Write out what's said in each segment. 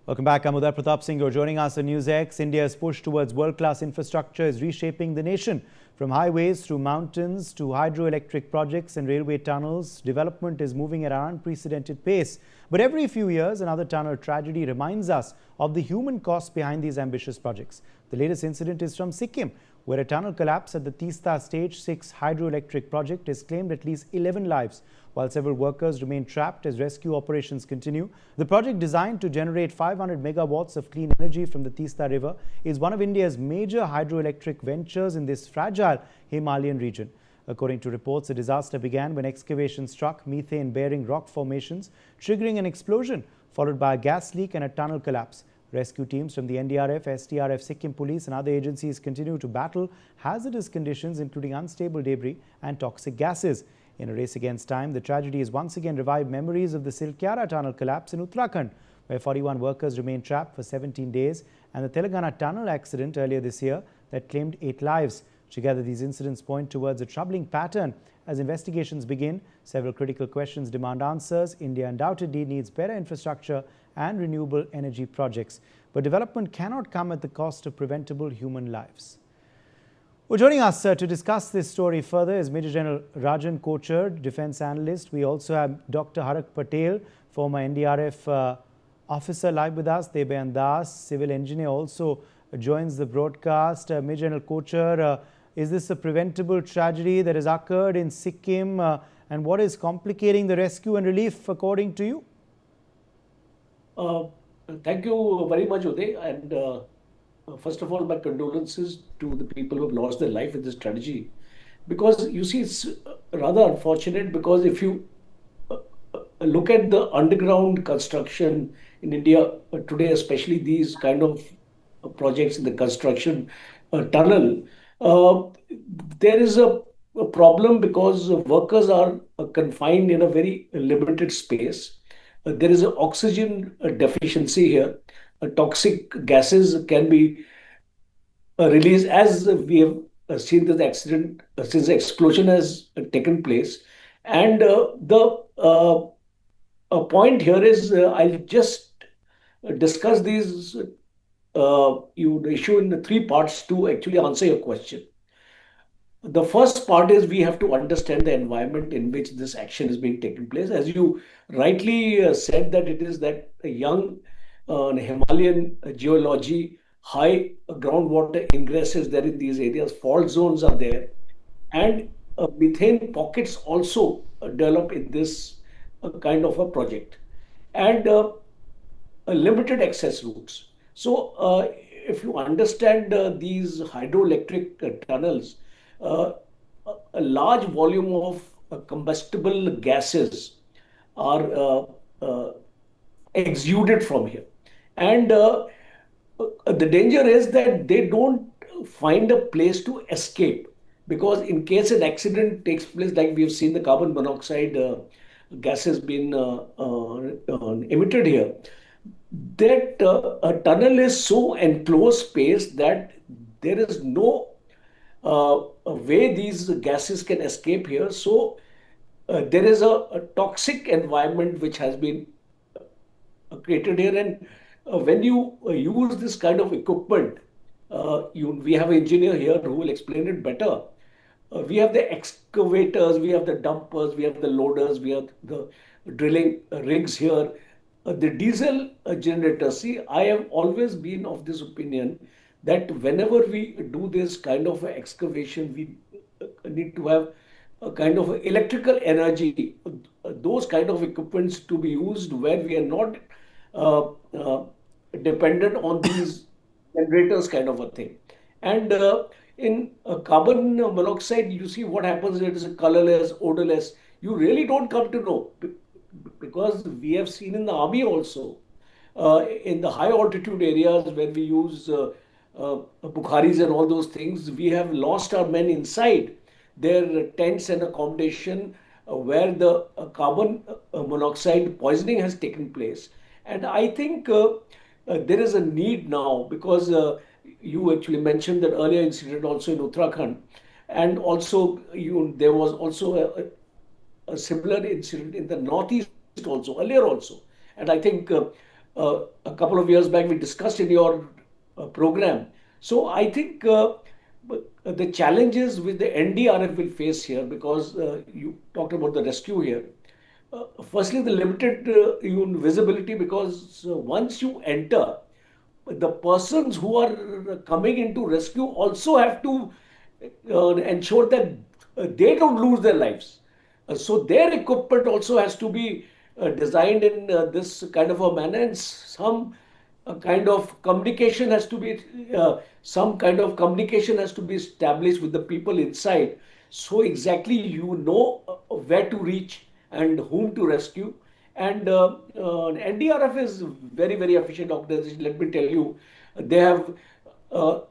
Welcome back. I'm Uday Pratap Singh. You're joining us on NewsX. India's push towards world-class infrastructure is reshaping the nation. From highways through mountains to hydroelectric projects and railway tunnels, development is moving at an unprecedented pace. But every few years, another tunnel tragedy reminds us of the human cost behind these ambitious projects. The latest incident is from Sikkim, where a tunnel collapse at the Teesta Stage 6 hydroelectric project has claimed at least 11 lives, while several workers remain trapped as rescue operations continue. The project, designed to generate 500 megawatts of clean energy from the Teesta River, is one of India's major hydroelectric ventures in this fragile Himalayan region. According to reports, the disaster began when excavations struck methane-bearing rock formations, triggering an explosion, followed by a gas leak and a tunnel collapse. Rescue teams from the NDRF, SDRF, Sikkim police and other agencies continue to battle hazardous conditions, including unstable debris and toxic gases. In a race against time, the tragedy has once again revived memories of the Silkyara tunnel collapse in Uttarakhand, where 41 workers remained trapped for 17 days, and the Telangana tunnel accident earlier this year that claimed 8 lives. Together, these incidents point towards a troubling pattern. As investigations begin, several critical questions demand answers. India undoubtedly needs better infrastructure and renewable energy projects. But development cannot come at the cost of preventable human lives. Well, joining us to discuss this story further is Major General Rajan Kochar, defense analyst. We also have Dr. Harak Patel, former NDRF officer, live with us. Debayan Das, civil engineer, also joins the broadcast. Major General Kochar, is this a preventable tragedy that has occurred in Sikkim? And what is complicating the rescue and relief, according to you? Thank you very much, Uday. And first of all, my condolences to the people who have lost their life in this tragedy. Because you see, it's rather unfortunate, because if you look at the underground construction in India today, especially these kind of projects in the construction tunnel, there is a problem because workers are confined in a very limited space. There is an oxygen deficiency here. Toxic gases can be released, as we have seen this accident since the explosion has taken place. And the point here is, I'll just discuss these issue in the 3 parts to actually answer your question. The first part is we have to understand the environment in which this action is being taken place. As you rightly said, that it is that young Himalayan geology, high groundwater ingresses there in these areas, fault zones are there, and methane pockets also develop in this kind of a project, and limited access routes. So if you understand these hydroelectric tunnels, a large volume of combustible gases are exuded from here. And the danger is that they don't find a place to escape, because in case an accident takes place, like we have seen the carbon monoxide gas has been emitted here, that a tunnel is so enclosed space that there is no way these gases can escape here. So there is a toxic environment which has been created here. And when you use this kind of equipment, we have an engineer here who will explain it better. We have the excavators, we have the dumpers, we have the loaders, we have the drilling rigs here. The diesel generators. See, I have always been of this opinion that whenever we do this kind of excavation, we need to have a kind of electrical energy, those kind of equipments to be used, where we are not dependent on these generators kind of a thing. And in carbon monoxide, you see what happens. It is colorless, odorless. You really don't come to know, because we have seen in the army also, in the high altitude areas where we use Bukharis and all those things, we have lost our men inside their tents and accommodation, where the carbon monoxide poisoning has taken place. And I think there is a need now, because you actually mentioned that earlier incident also in Uttarakhand, and also there was also a similar incident in the northeast also, earlier also. And I think a couple of years back we discussed in your program. So I think the challenges with the NDRF will face here, because you talked about the rescue here. Firstly, the limited visibility, because once you enter, the persons who are coming into rescue also have to ensure that they don't lose their lives. So their equipment also has to be designed in this kind of a manner, and some kind of communication has to be established with the people inside. So exactly you know where to reach and whom to rescue. And NDRF is very, very efficient organization. Let me tell you, they have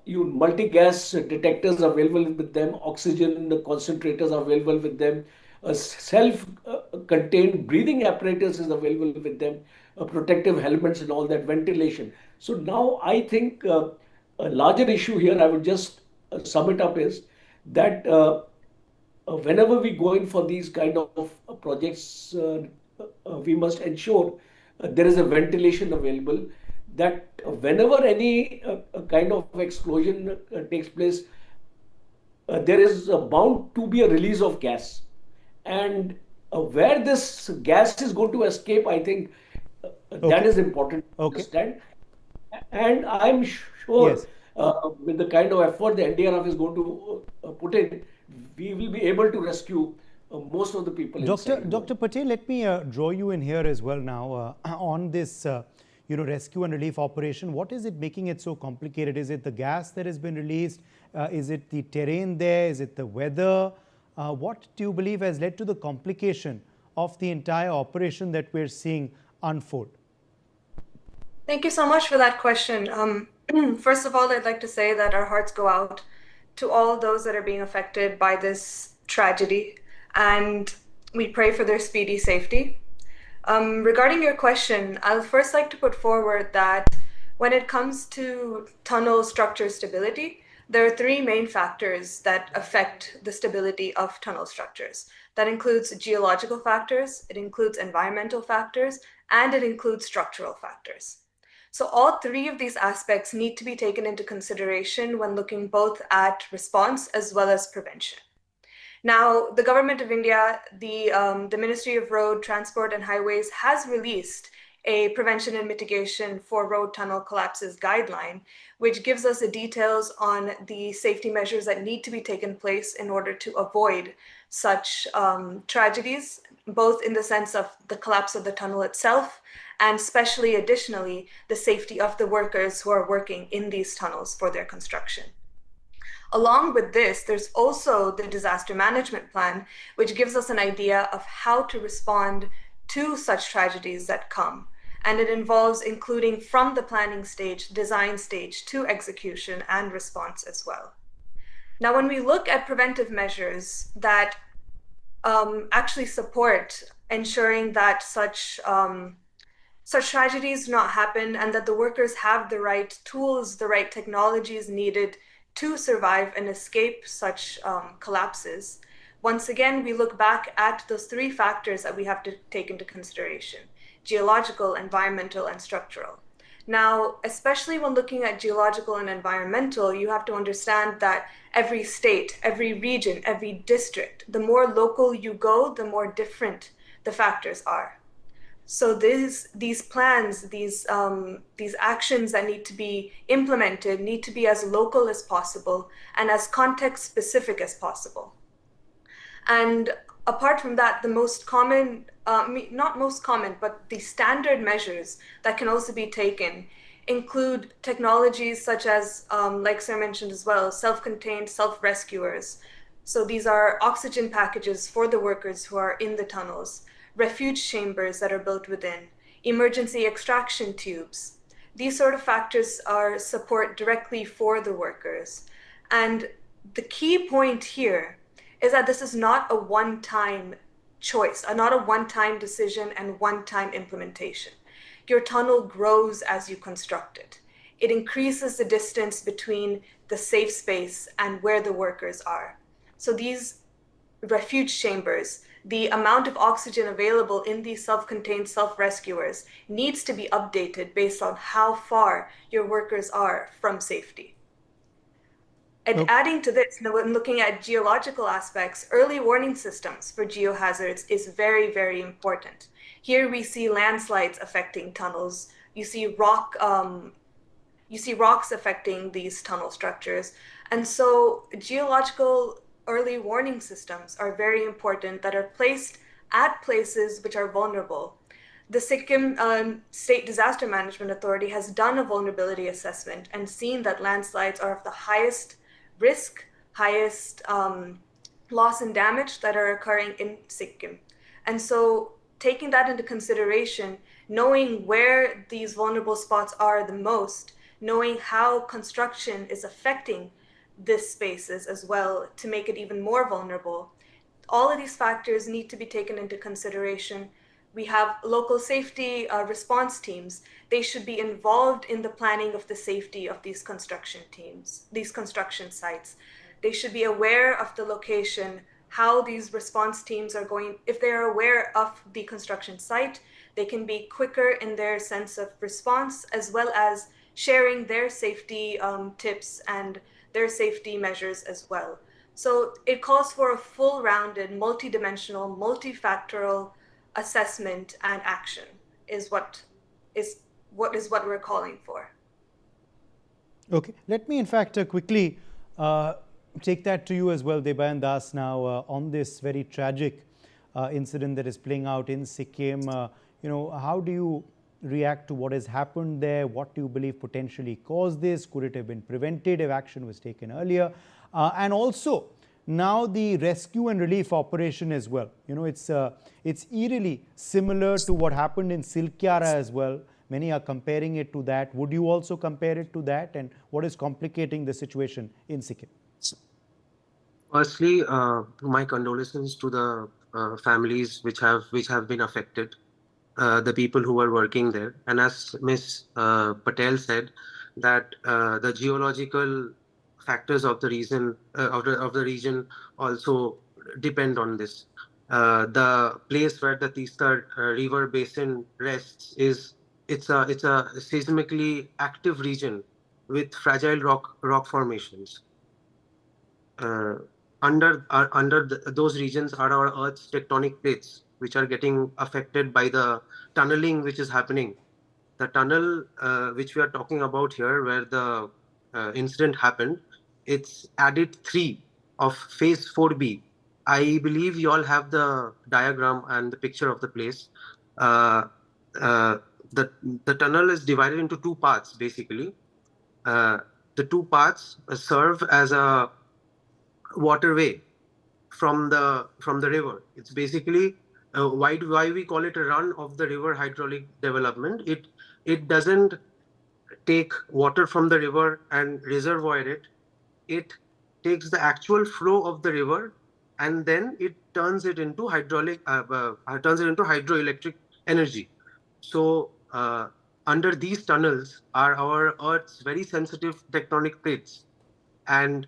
multi-gas detectors available with them, oxygen concentrators are available with them, self-contained breathing apparatus is available with them, protective helmets and all that, ventilation. So now I think a larger issue here, I would just sum it up, is that whenever we go in for these kind of projects, we must ensure there is a ventilation available. That whenever any kind of explosion takes place, there is bound to be a release of gas. And where this gas is going to escape, I think that Okay. is important to Okay. understand. And I'm sure Yes. with the kind of effort the NDRF is going to put in, we will be able to rescue most of the people Dr. inside. Dr. Patel, let me draw you in here as well now on this, rescue and relief operation. What is it making it so complicated? Is it the gas that has been released? Is it the terrain there? Is it the weather? What do you believe has led to the complication of the entire operation that we're seeing unfold? Thank you so much for that question. First of all, I'd like to say that our hearts go out to all those that are being affected by this tragedy, and we pray for their speedy safety. Regarding your question, I'll first like to put forward that when it comes to tunnel structure stability, there are three main factors that affect the stability of tunnel structures. That includes geological factors, it includes environmental factors, and it includes structural factors. So all three of these aspects need to be taken into consideration when looking both at response as well as prevention. Now, the government of India, the Ministry of Road, Transport and Highways has released a prevention and mitigation for road tunnel collapses guideline, which gives us the details on the safety measures that need to be taken place in order to avoid such tragedies, both in the sense of the collapse of the tunnel itself, and especially additionally, the safety of the workers who are working in these tunnels for their construction. Along with this, there's also the disaster management plan, which gives us an idea of how to respond to such tragedies that come. And it involves including from the planning stage, design stage to execution and response as well. Now, when we look at preventive measures that actually support ensuring that such tragedies do not happen and that the workers have the right tools, the right technologies needed to survive and escape such collapses. Once again, we look back at those three factors that we have to take into consideration: geological, environmental, and structural. Now, especially when looking at geological and environmental, you have to understand that every state, every region, every district, the more local you go, the more different the factors are. So these plans, these actions that need to be implemented need to be as local as possible and as context specific as possible. And apart from that, the most common, not most common, but the standard measures that can also be taken include technologies such as, like Sir mentioned as well, self-contained self-rescuers. So these are oxygen packages for the workers who are in the tunnels, refuge chambers that are built within, emergency extraction tubes. These sort of factors are support directly for the workers. And the key point here is that this is not a one-time choice, not a one-time decision and one-time implementation. Your tunnel grows as you construct it. It increases the distance between the safe space and where the workers are. So these refuge chambers, the amount of oxygen available in these self-contained self-rescuers needs to be updated based on how far your workers are from safety. And adding to this, when looking at geological aspects, early warning systems for geohazards is very, very important. Here we see landslides affecting tunnels. You see rocks affecting these tunnel structures. And so geological early warning systems are very important that are placed at places which are vulnerable. The Sikkim State Disaster Management Authority has done a vulnerability assessment and seen that landslides are of the highest risk, highest loss and damage that are occurring in Sikkim. And so taking that into consideration, knowing where these vulnerable spots are the most, knowing how construction is affecting these spaces as well to make it even more vulnerable, all of these factors need to be taken into consideration. We have local safety response teams. They should be involved in the planning of the safety of these construction teams, these construction sites. They should be aware of the location, how these response teams are going. If they are aware of the construction site, they can be quicker in their sense of response, as well as sharing their safety tips and their safety measures as well. So it calls for a full-rounded, multidimensional, multifactorial assessment and action is what we're calling for. Okay, let me in fact quickly take that to you as well, Debayan Das, now on this very tragic incident that is playing out in Sikkim. How do you react to what has happened there? What do you believe potentially caused this? Could it have been prevented if action was taken earlier? And also, now the rescue and relief operation as well. It's eerily similar to what happened in Silkyara as well. Many are comparing it to that. Would you also compare it to that? And what is complicating the situation in Sikkim? Firstly, my condolences to the families which have been affected, the people who were working there. And as Ms. Patel said, that the geological factors of the region also depend on this. The place where the Tista River basin rests it's a seismically active region with fragile rock formations. Under those regions are our Earth's tectonic plates, which are getting affected by the tunneling which is happening. The tunnel which we are talking about here, where the incident happened, it's added 3 of phase 4B. I believe you all have the diagram and the picture of the place. The tunnel is divided into 2 parts, basically. The 2 parts serve as a waterway from the river. It's basically why we call it a run of the river hydraulic development. It doesn't take water from the river and reservoir it. It takes the actual flow of the river and then it turns it into hydroelectric energy. So under these tunnels are our Earth's very sensitive tectonic plates, and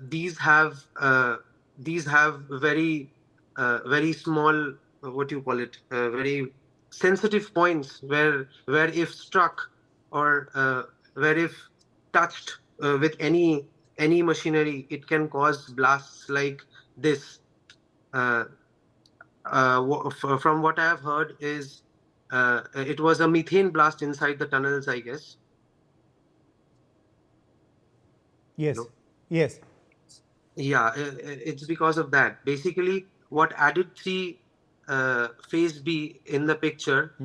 these have very small, what do you call it, very sensitive points where if struck or where if touched with any machinery, it can cause blasts like this. From what I have heard is it was a methane blast inside the tunnels, I guess. Yes. No? Yes. Yeah, it's because of that. Basically, what added 3 phase B in the picture,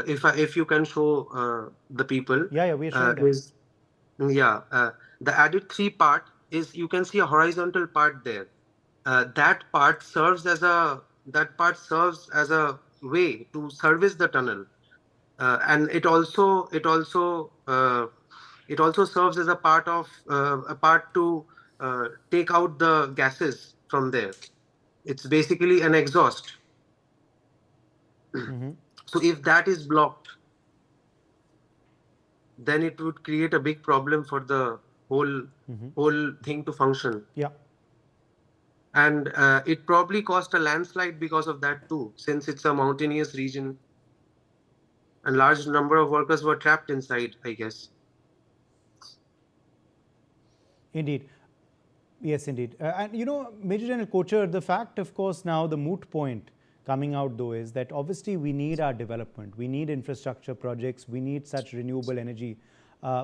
if you can show the people, Yeah, we are showing that. the added 3 part is, you can see a horizontal part there. That part serves as a way to service the tunnel, and it also serves as a part to take out the gases from there. It's basically an exhaust. So if that is blocked, then it would create a big problem for the whole thing to function. Yeah. And it probably caused a landslide because of that too, since it's a mountainous region and large number of workers were trapped inside, I guess. Indeed. Yes, indeed. And Major General Kocher, the fact, of course, now the moot point coming out though is that obviously we need our development. We need infrastructure projects. We need such renewable energy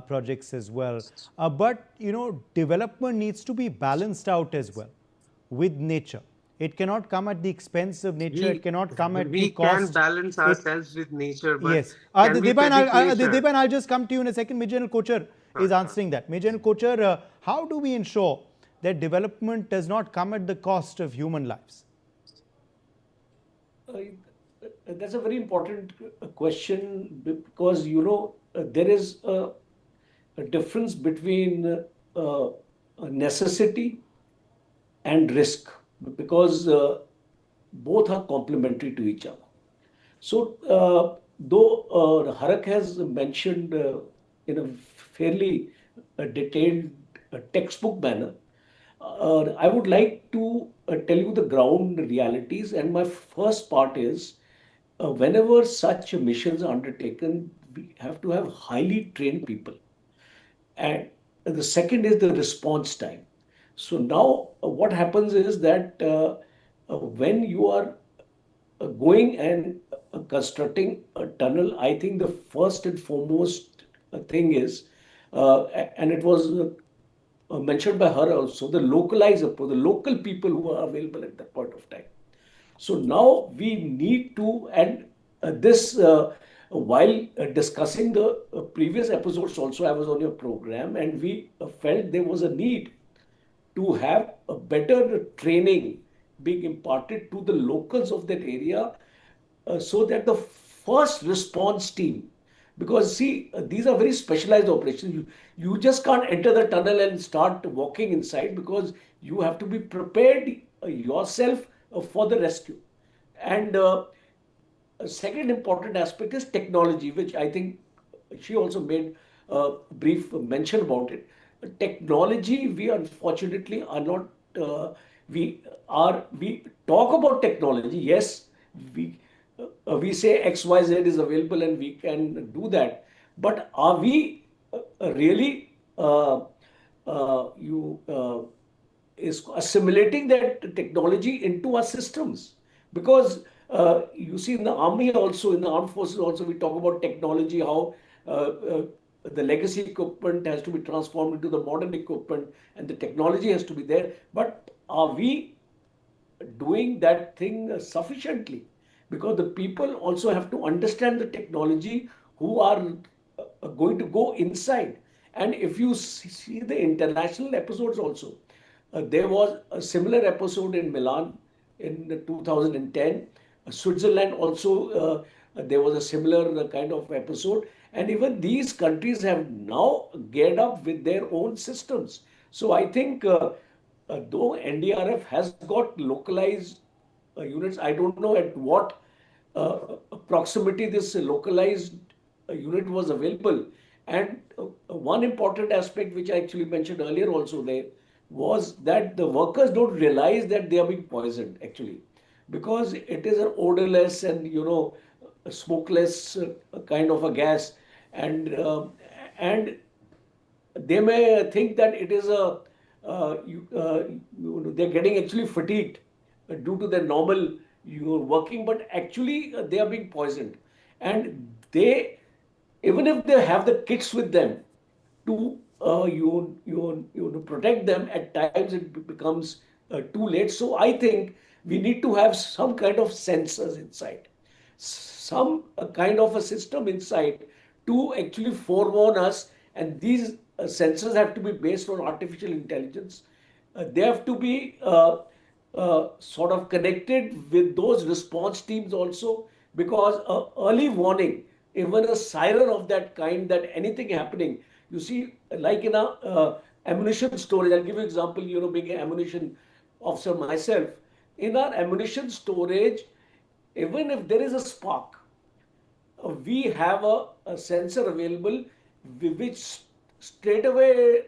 projects as well. But, development needs to be balanced out as well with nature. It cannot come at the expense of nature. It cannot come at the We can cost. balance ourselves with nature, but Yes. can we predict nature? Deban, I'll just come to you in a second. Major General Kocher is answering that. Major General Kocher, how do we ensure that development does not come at the cost of human lives? That's a very important question because, there is a difference between necessity and risk because both are complementary to each other. So, though Harak has mentioned in a fairly detailed textbook manner, I would like to tell you the ground realities. And my first part is whenever such missions are undertaken, we have to have highly trained people. And the second is the response time. So now what happens is that when you are going and constructing a tunnel, I think the first and foremost thing is, and it was mentioned by her also, the localized approach, the local people who are available at that point of time. So now we need to, and while discussing the previous episodes also, I was on your program, and we felt there was a need to have a better training being imparted to the locals of that area so that the first response team, because see, these are very specialized operations. You just can't enter the tunnel and start walking inside because you have to be prepared yourself for the rescue. And a second important aspect is technology, which I think she also made a brief mention about it. Technology, we unfortunately are not. We talk about technology. Yes, we say XYZ is available and we can do that. But are we really you is assimilating that technology into our systems? Because you see, in the army also, in the armed forces also, we talk about technology, how the legacy equipment has to be transformed into the modern equipment and the technology has to be there. But are we doing that thing sufficiently? Because the people also have to understand the technology who are going to go inside. And if you see the international episodes also, there was a similar episode in Milan in 2010. Switzerland also, there was a similar kind of episode. And even these countries have now geared up with their own systems. So I think though NDRF has got localized units, I don't know at what proximity this localized unit was available. And one important aspect, which I actually mentioned earlier also there, was that the workers don't realize that they are being poisoned actually, because it is an odorless and a smokeless kind of a gas, and they may think that it is they're getting actually fatigued due to their normal working, but actually they are being poisoned. And they, even if they have the kits with them to protect them, at times it becomes too late. So I think we need to have some kind of sensors inside, some kind of a system inside to actually forewarn us. And these sensors have to be based on artificial intelligence. They have to be sort of connected with those response teams also, because early warning, even a siren of that kind, that anything happening, you see, like in a ammunition storage. I'll give you an example, being an ammunition officer myself. In our ammunition storage, even if there is a spark, we have a sensor available which straight away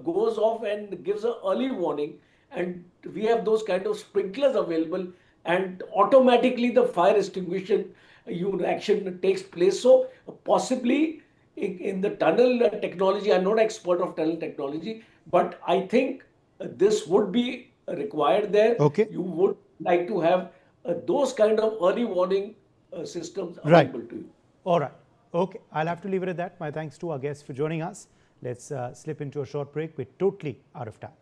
goes off and gives an early warning. and we have those kind of sprinklers available, and automatically the fire extinguishing action takes place. So possibly in the tunnel technology, I'm not an expert of tunnel technology, but I think this would be required there. Okay. You would like to have those kind of early warning systems Right. available to you. All right. Okay. I'll have to leave it at that. My thanks to our guests for joining us. Let's slip into a short break. We're totally out of time.